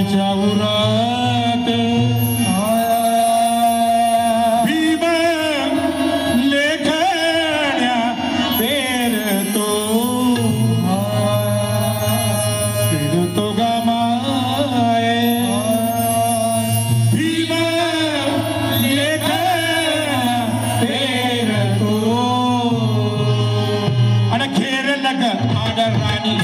राणीच्या उरात भीम लेखण्या पेरतो फिरतो गा माये भीम लेखण्या पेरतो आणि खेर लग आदर राणी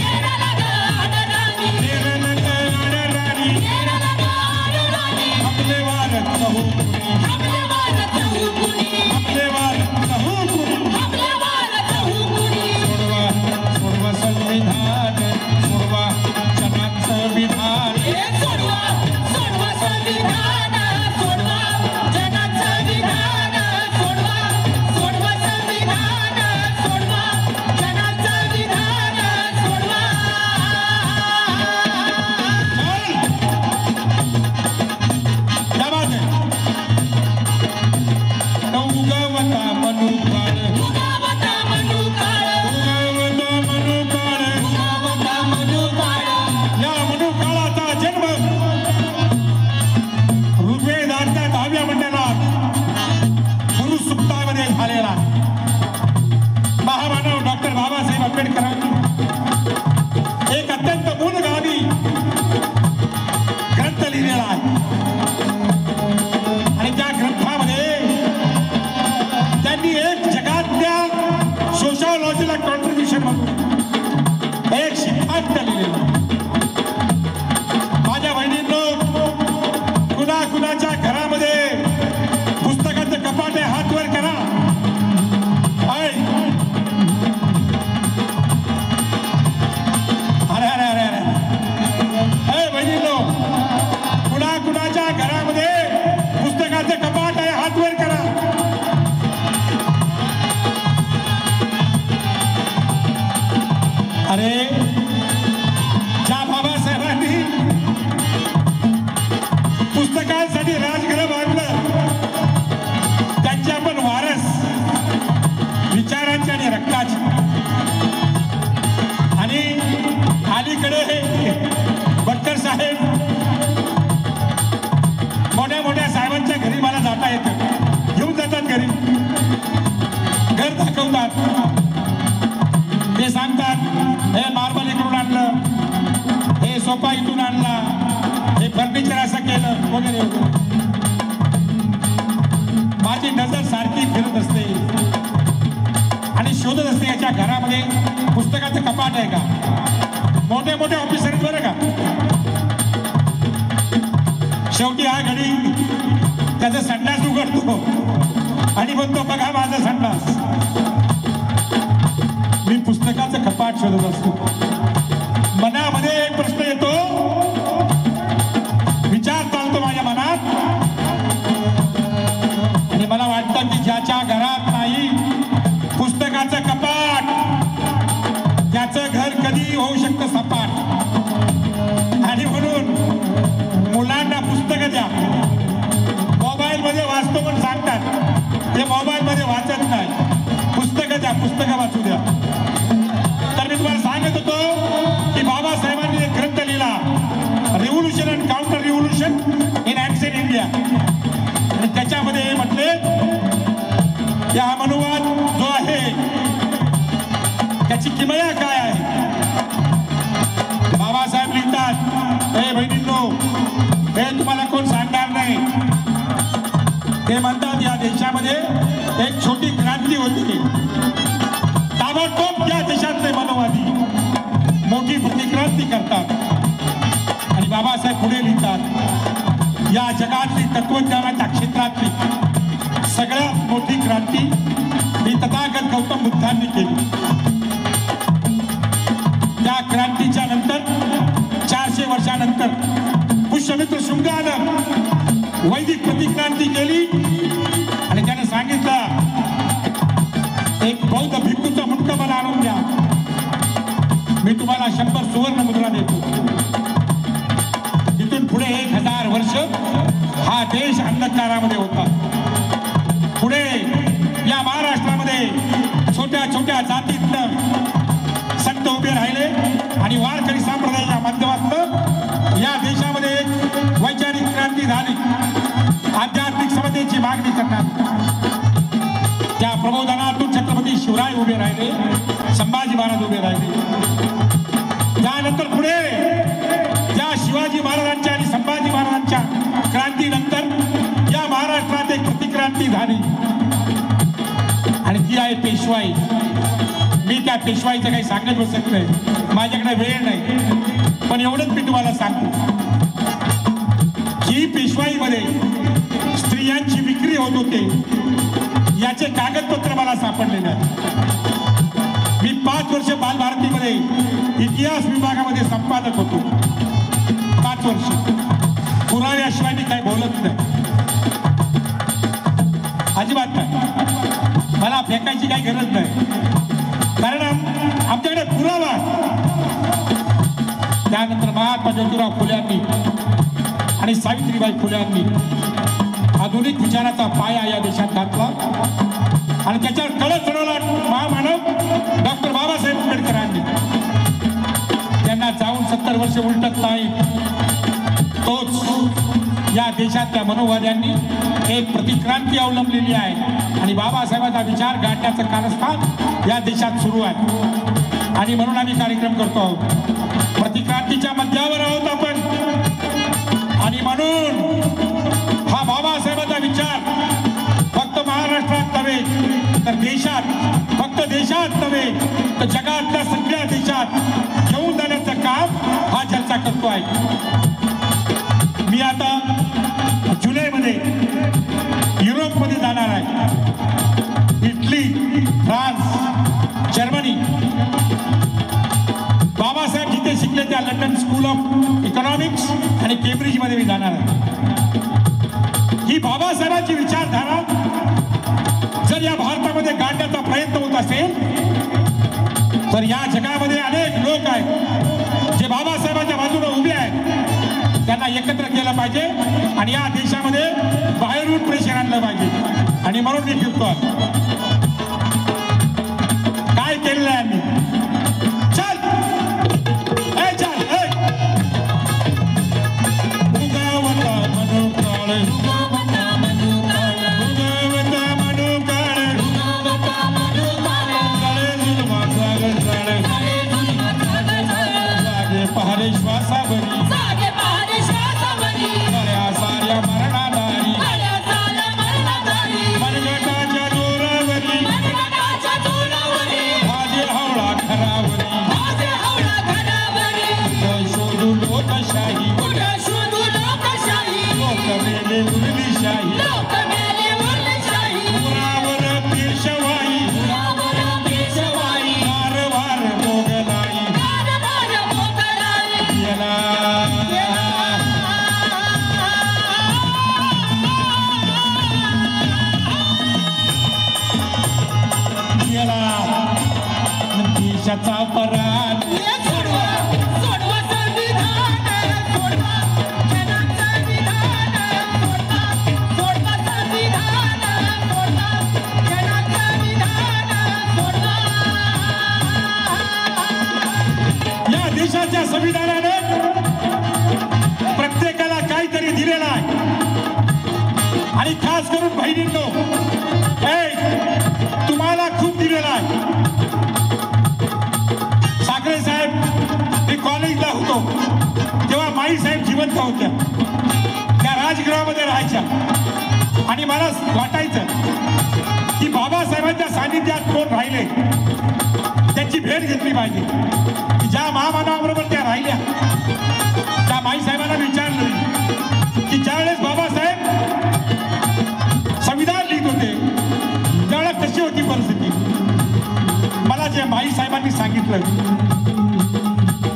महामानव डॉक्टर बाबासाहेब आंबेडकरांनी एक अत्यंत मूलगामी ग्रंथ लिहिलेला आहे आणि त्या ग्रंथामध्ये त्यांनी एक जगातल्या सोशॉलॉजीला कॉन्ट्रिब्युशन म्हणून एक सिद्धांत लिहिलेला. माझ्या बहिणींनो, कुणाच्या घरामध्ये पुस्तकाचं कपाट आहे हात वर करा. कुणाच्या घरामध्ये पुस्तकाचं कपाट आहे हात वर करा. अरे ज्या बाबासाहेबांनी पुस्तकांसाठी राजगृह बांधलं त्यांचे आपण वारस विचारांचे आणि रक्ताचे. आणि अलीकडे बट्टर साहेब मोठ्या मोठ्या साहेबांच्या घरी मला जाता येतं, घेऊन जातात घरी, घर दाखवतात, ते सांगतात हे मार्बल इकडून आणलं, हे सोफा इथून आणला, हे फर्निचर असं केलं वगैरे वगैरे. माझी नजर सारखी फिरत असते आणि शोधत असते याच्या घरामध्ये पुस्तकाचं कपाट आहे का. मोठे मोठे ऑफिसर बरं का, शेवटी हा घडी त्याचा संडास उघडतो आणि म्हणतो बघा माझा संडास. मी पुस्तकाचं कपाट शोधत असतो. मनामध्ये एक प्रश्न येतो, विचार चालतो माझ्या मनात आणि मला वाटतं की ज्याच्या घरात नाही पुस्तकाचं कपाट त्याचं घर कधी होऊ शकतं सपाट. आणि म्हणून मुलांना पुस्तकं द्या. मोबाईल मध्ये वाचतो पण सांगतात, ते मोबाईल मध्ये वाचत नाही. पुस्तकं द्या, पुस्तकं वाचू द्या. तर मी तुम्हाला सांगत होतो की बाबासाहेबांनी एक ग्रंथ लिहिला, revolution and counter revolution in ancient India. आणि त्याच्यामध्ये म्हटले की हा मनुवाद जो आहे त्याची किमया काय आहे. बाबासाहेब लिहितात, हे बहिणींनो, हे तुम्हाला कोण सांगणार नाही. ते म्हणतात या देशामध्ये एक छोटी क्रांती होती, ताबडतोब या देशातले मानववादी मोठी प्रतिक्रांती करतात. आणि बाबासाहेब पुढे लिहितात, या जगातली तत्वज्ञानाच्या क्षेत्रातली सगळ्यात मोठी क्रांती ही तथागत गौतम बुद्धांनी केली. त्या क्रांतीच्या नंतर 400 वर्षानंतर पुष्यमित्र शृंगानं वैदिक प्रतिक्रांती केली आणि त्याने सांगितलं एक बौद्ध भिक्खूचा मुंडक मला आणून द्या, मी तुम्हाला 100 सुवर्ण मुद्रा देतो. इथून पुढे 1000 वर्ष हा देश अंधकारामध्ये होता. पुढे या महाराष्ट्रामध्ये छोट्या छोट्या जातीतनं संत उभे राहिले आणि वारकरी संप्रदायाच्या माध्यमातून या देशामध्ये एक मागणी करणार. त्या प्रबोधनातून छत्रपती शिवराय उभे राहिले, संभाजी महाराज उभे राहिले. त्यानंतर पुढे ज्या शिवाजी महाराजांच्या आणि संभाजी महाराजांच्या क्रांतीनंतर या महाराष्ट्रात एक प्रतिक्रांती झाली आणि ती आहे पेशवाई. मी त्या पेशवाईचं काही सांगत बसत नाही, माझ्याकडे वेळ नाही, पण एवढंच मी तुम्हाला सांगतो की पेशवाईमध्ये स्त्रियांची विक्री होत होते याचे कागदपत्र मला सापडले नाही. मी 5 वर्ष बालभारतीमध्ये इतिहास विभागामध्ये संपादक होतो. 5 वर्ष पुराव्याशिवाय मी काही बोलत नाही, अजिबात नाही. मला फेकायची काही गरज नाही, कारण आमच्याकडे पुरावा. त्यानंतर महात्मा ज्योतिराव फुल्यांनी आणि सावित्रीबाई फुल्यांनी आधुनिक विचाराचा पाया या देशात घातला आणि त्याच्यावर कळस चढवला महामानव डॉक्टर बाबासाहेब आंबेडकरांनी. त्यांना जाऊन 70 वर्ष उलटत नाही, तोच या देशातल्या मनोवाद्यांनी एक प्रतिक्रांती अवलंबलेली आहे आणि बाबासाहेबांचा विचार गाठण्याचं कारस्थान या देशात सुरू आहे आणि म्हणून आम्ही कार्यक्रम करतो आहोत. प्रतिक्रांतीच्या मध्यावर आहोत आपण आणि म्हणून हा बाबासाहेबांचा विचार फक्त महाराष्ट्रात नव्हे तर देशात, फक्त देशात नव्हे तर जगातल्या सगळ्या देशात घेऊन जाण्याचं काम हा चर्चा करतो आहे. मी आता जुलैमध्ये युरोपमध्ये जाणार आहे. Italy, France, Germany. बाबासाहेब जिथे शिकले त्या लंडन स्कूल ऑफ इकॉनॉमिक्स आणि केम्ब्रिजमध्ये मी जाणार आहे. ही बाबासाहेबांची विचारधारा जर या भारतामध्ये गाडण्याचा प्रयत्न होत असेल तर या जगामध्ये अनेक लोक आहेत जे बाबासाहेबांच्या बाजूने उभे आहेत. त्यांना एकत्र केलं पाहिजे आणि या देशामध्ये बाहेरून प्रेशर आणलं पाहिजे आणि म्हणून मी फिरतो. काय केलेलं आहे आम्ही? चल चल पहारे श्वासावरी साऱ्या मरणादारी मनगटाच्या जोरावरी माझे हवळा खरावरी शोधू लोकशाही लोक मेले उरली शाही पुरावर पेशवाई वार वार मोगलाई देशाचा परान या देशाच्या संविधानाने प्रत्येकाला काहीतरी दिलेलं आहे आणि खास करून बहिणींनो तुम्हाला खूप दिलेला आहे. साखरे साहेब मी कॉलेजला होतो तेव्हा माई साहेब जिवंत होत्या, त्या राजगृहामध्ये राहायच्या आणि मला वाटायचं की बाबासाहेबांच्या सानिध्यात कोण राहिले त्यांची भेट घेतली पाहिजे. की ज्या महामानवाबरोबर त्या राहिल्या त्या माई साहेबांना विचारलं की ज्यावेळेस बाबासाहेब संविधान लिहित होते त्यावेळेस कशी होती परिस्थिती. मला जे माई साहेबांनी सांगितलं,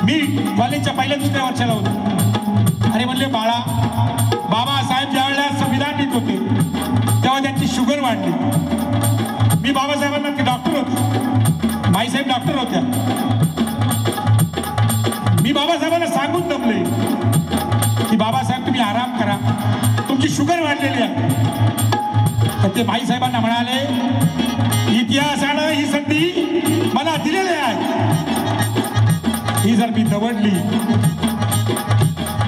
मी कॉलेजच्या पहिल्या दुसऱ्या वर्षाला होतो. अरे म्हणले बाळा, बाबासाहेब ज्या वेळेला संविधान लिहित होते तेव्हा त्यांची शुगर वाढली. मी बाबासाहेबांना ते डॉक्टर होते, माईसाहेब डॉक्टर होत्या. मी बाबासाहेबांना सांगून दमले की बाबासाहेब तुम्ही आराम करा, तुमची शुगर वाढलेली आहे. तर ते माईसाहेबांना म्हणाले इतिहासानं ही संधी मला दिलेली आहे, ही जर मी दवडली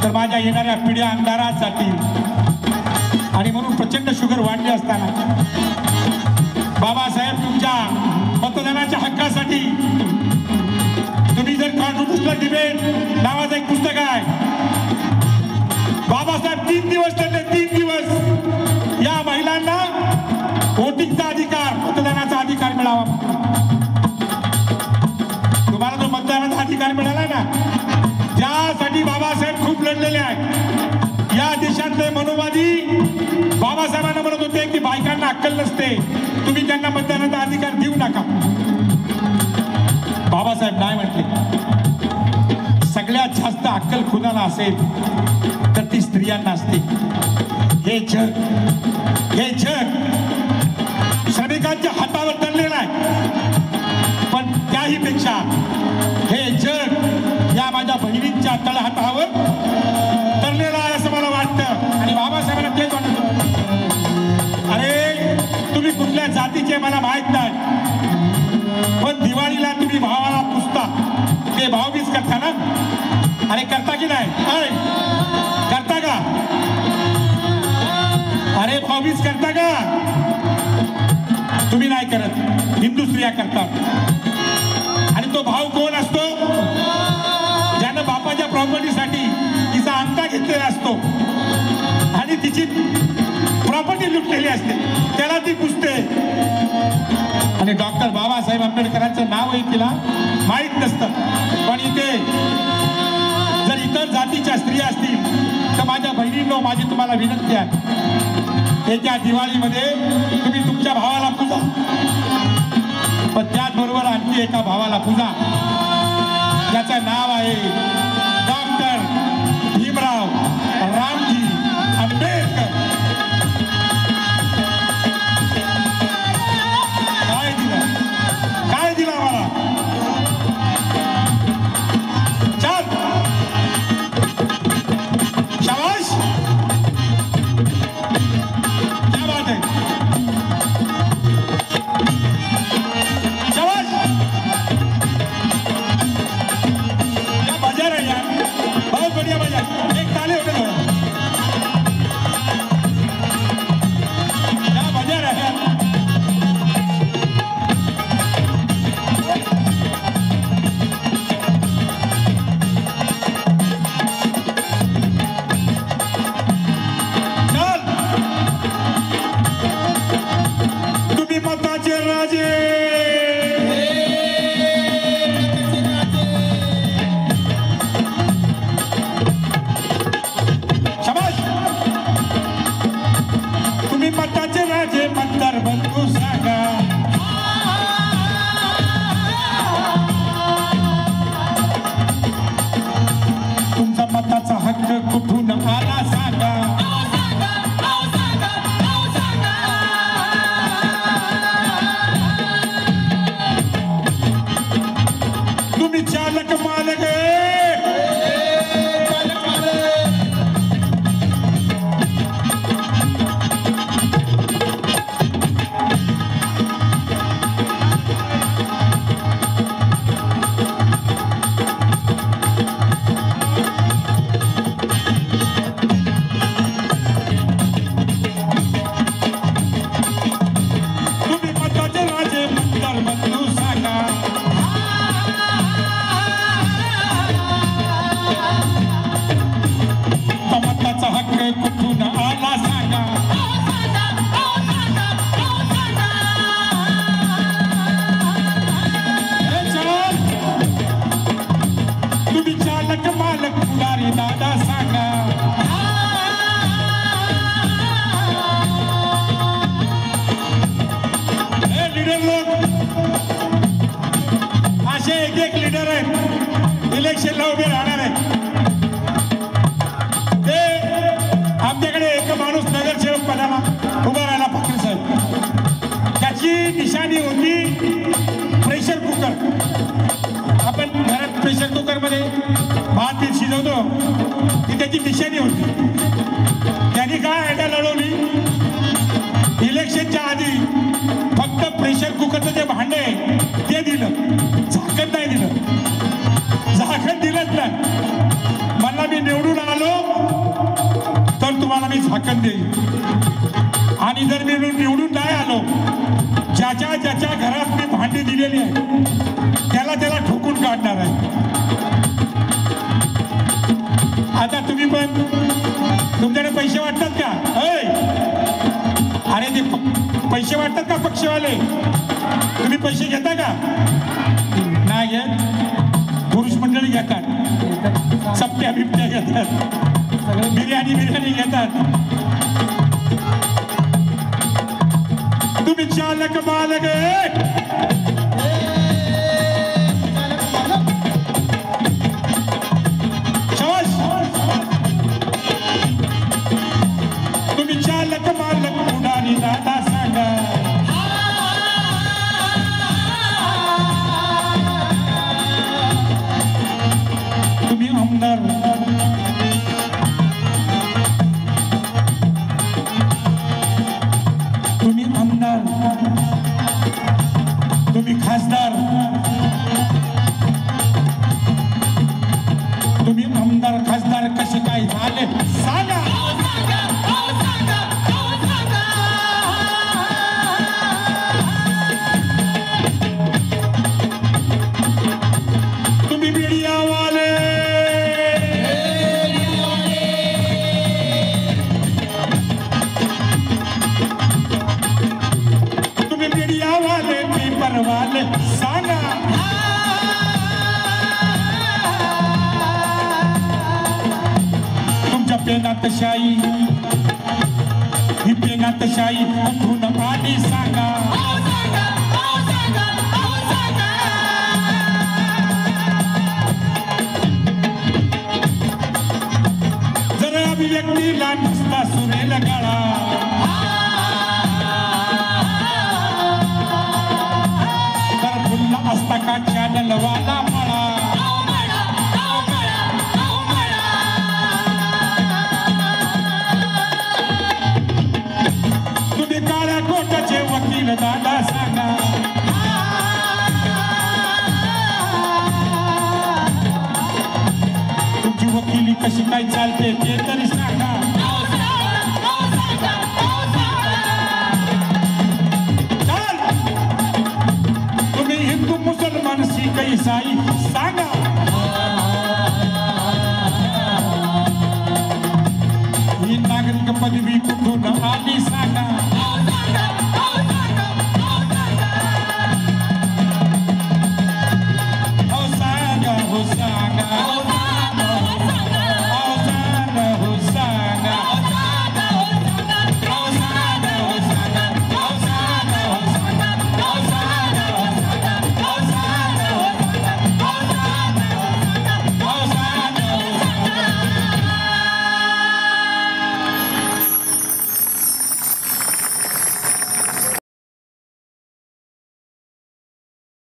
तर माझ्या येणाऱ्या पिढ्या अंधारात जातील आणि म्हणून प्रचंड शुगर वाढली असताना बाबासाहेब तुमच्या मतदानाच्या हक्कासाठी तुम्ही जर कॉन्स्टिट्यूशनल डिबेट नावाचं एक पुस्तक आहे. बाबासाहेब 3 दिवस त्यांनी 3 दिवस या महिलांना वोटिंगचा अधिकार मतदानाचा अधिकार मिळावा. तुम्हाला जो मतदानाचा अधिकार मिळाला ना ज्यासाठी बाबासाहेब खूप लढलेले आहेत. या देशातले मनोवादी बाबासाहेबांना म्हणत होते की बायकांना अक्कल नसते तुम्ही त्यांना मतदानाचा अधिकार देऊ नका. बाबासाहेब नाही म्हटले सगळ्यात जास्त अक्कल कुणाला असेल तर ती स्त्रियांना असते. हे जग श्रमिकांच्या हातावर चाललेलं आहे पण त्याही पेक्षा हे जग या माझ्या बहिणींच्या तळहातावर चाललेलं आहे असं मला वाटतं. आणि बाबासाहेबांना तेच वाटतं अरे तुम्ही कुठल्या जातीचे मला माहित नाही पण दिवाळीला तुम्ही भावाला पुजता ते भावबीज करता ना. अरे करता की नाही करता का. अरे भावबीज करता का. तुम्ही नाही करत हिंदू स्त्रिया करतात. आणि तो भाव कोण असतो ज्यानं बापाच्या प्रॉपर्टीसाठी तिचा अंगठा घेतलेला असतो आणि तिची प्रॉपर्टी लुटलेली असते त्याला ती पुजते. आणि डॉक्टर बाबासाहेब आंबेडकरांचं नावही तिला माहीत नसतं. पण इथे जर इतर जातीच्या स्त्रिया असतील तर माझ्या बहिणींनो माझी तुम्हाला विनंती आहे येत्या दिवाळीमध्ये तुम्ही तुमच्या भावाला पूजा पण त्याचबरोबर आणखी एका भावाला पूजा. याचं नाव आहे डॉक्टर भीमराव रामजी आंबेडकर. काय दिलं आम्हाला चल शाबाश क्या बात है शाबाश क्या बाजार है यार बहुत बढ़िया बाजार. एक ताली हो गए क्या बाजार है यार. कुठून आला सांगा. तुम्ही चालक मालक कुठून आला सांगा. तुम्ही चालक मालक पुढारी दादा सांगा. हे लीडर लोक असे एक लीडर आहेत इलेक्शनला उभे राहणार आहेत. आमच्याकडे एक माणूस नगरसेवक पदाला उभा राहिला फकीर साहेब. त्याची निशाणी होती प्रेशर कुकर. आपण घरात प्रेशर कुकरमध्ये भात शिजवतो ती त्याची निशाणी होती. त्यांनी काय आयडिया लढवली इलेक्शनच्या आधी फक्त प्रेशर कुकरचं जे भांडे ते दिलं झाकण नाही दिलं. झाकण दिलंच नाही. मला मी निवडून आलो तर तुम्हाला मी झाकण देईन. आणि जर मी निवडून नाही आलो, ज्याच्या ज्याच्या घरात मी भांडी दिलेली आहे त्याला ठोकून काढणार आहे. आता तुम्ही पण तुमच्याकडे पैसे वाटतात का? अरे ते पैसे वाटतात का पक्षवाले? तुम्ही पैसे घेता का? नाही घेत. पुरुष मंडळी घेतात, सप्त्या बिप्त्या घेतात, बिर्याणी घेतात. तुम्ही चालक मालक तुम्ही चालक मालक पुढारी दादा सांगा. तुम्ही आमदार, तुम्ही आमदार, तुम्ही खासदार, तुम्ही आमदार खासदार कसे काय झाले सांगा. तुम्ही मीडियावाले, तुम्ही मीडियावाले, पेपरवाले सांगा. तुमच्या पेनात शाई, ही पेनात शाई कुठून आली सांगा. जर अभिव्यक्तीला नसता सुरेल गळा, तर फुल्ला असता का चॅनलवाला मळा. तुम्ही काळ्या कोटाचे वकील दादा सांगा. तुमची वकिली कशी काय चालते ते तरी सांगा. तुम्ही हिंदू मुसलमान सिख ईसाई सांगा.